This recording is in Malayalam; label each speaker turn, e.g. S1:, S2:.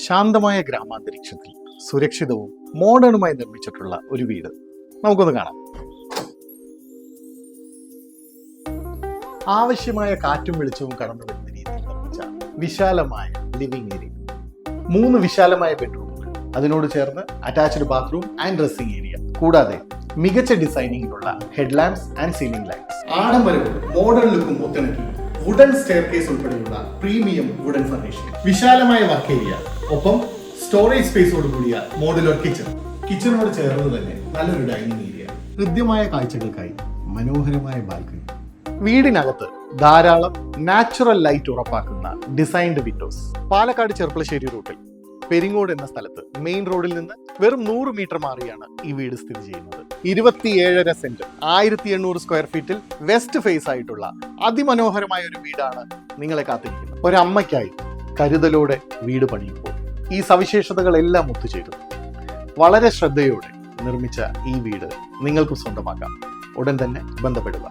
S1: ശാന്തമായ ഗ്രാമാന്തരീക്ഷത്തിൽ സുരക്ഷിതവും മോഡേണുമായി നിർമ്മിച്ചിട്ടുള്ള ഒരു വീട് നമുക്കൊന്ന് കാണാം. ആവശ്യമായ കാറ്റും വെളിച്ചവും കടന്നു വരുന്ന രീതിയിൽ നിർമ്മിച്ച വിശാലമായ ലിവിംഗ് ഏരിയ, 3 വിശാലമായ ബെഡ്റൂമുകൾ, അതിനോട് ചേർന്ന് attached bathroom and dressing area, കൂടാതെ മികച്ച ഡിസൈനിങ്ങിലുള്ള head lamps and ceiling lights, ആഡംബരവും മോഡേൺ ലുക്കും ഒത്തിണക്കി വുഡൻ സ്റ്റെയർകേസ് ഉൾപ്പെടെയുള്ള പ്രീമിയം വുഡൻ ഫർണിഷിംഗ്, വിശാലമായ വർക്ക് ഏരിയ, ഒപ്പം സ്റ്റോറേജ് സ്പേസോട് കൂടിയ മോഡുലർ കിച്ചണോട് ചേർന്ന് തന്നെ നല്ലൊരു ഡൈനിങ് ഏരിയ, ഹൃദ്യമായ കാഴ്ചകൾക്കായി മനോഹരമായ ബാൽക്കണി. വീടിനകത്ത് ധാരാളം നാച്ചുറൽ ലൈറ്റ് ഉറപ്പാക്കുന്ന ഡിസൈൻഡ് വിൻഡോസ്. പാലക്കാട് ചെർപ്പളശ്ശേരി റൂട്ടിൽ പെരിങ്ങോട് എന്ന സ്ഥലത്ത് മെയിൻ റോഡിൽ നിന്ന് വെറും 100 മീറ്റർ മാറിയാണ് ഈ വീട് സ്ഥിതി ചെയ്യുന്നത്. 27.5 സെന്റ് 1800 സ്ക്വയർ ഫീറ്റിൽ വെസ്റ്റ് ഫേസ് ആയിട്ടുള്ള അതിമനോഹരമായ ഒരു വീടാണ് നിങ്ങളെ കാത്തിരിക്കുന്നത്. ഒരമ്മയ്ക്കായി കരുതലോടെ വീട് പണിയുമ്പോൾ ഈ സവിശേഷതകളെല്ലാം ഒത്തുചേരുന്നു. വളരെ ശ്രദ്ധയോടെ നിർമ്മിച്ച ഈ വീട് നിങ്ങൾക്ക് സ്വന്തമാക്കാം. ഉടൻ തന്നെ ബന്ധപ്പെടുക.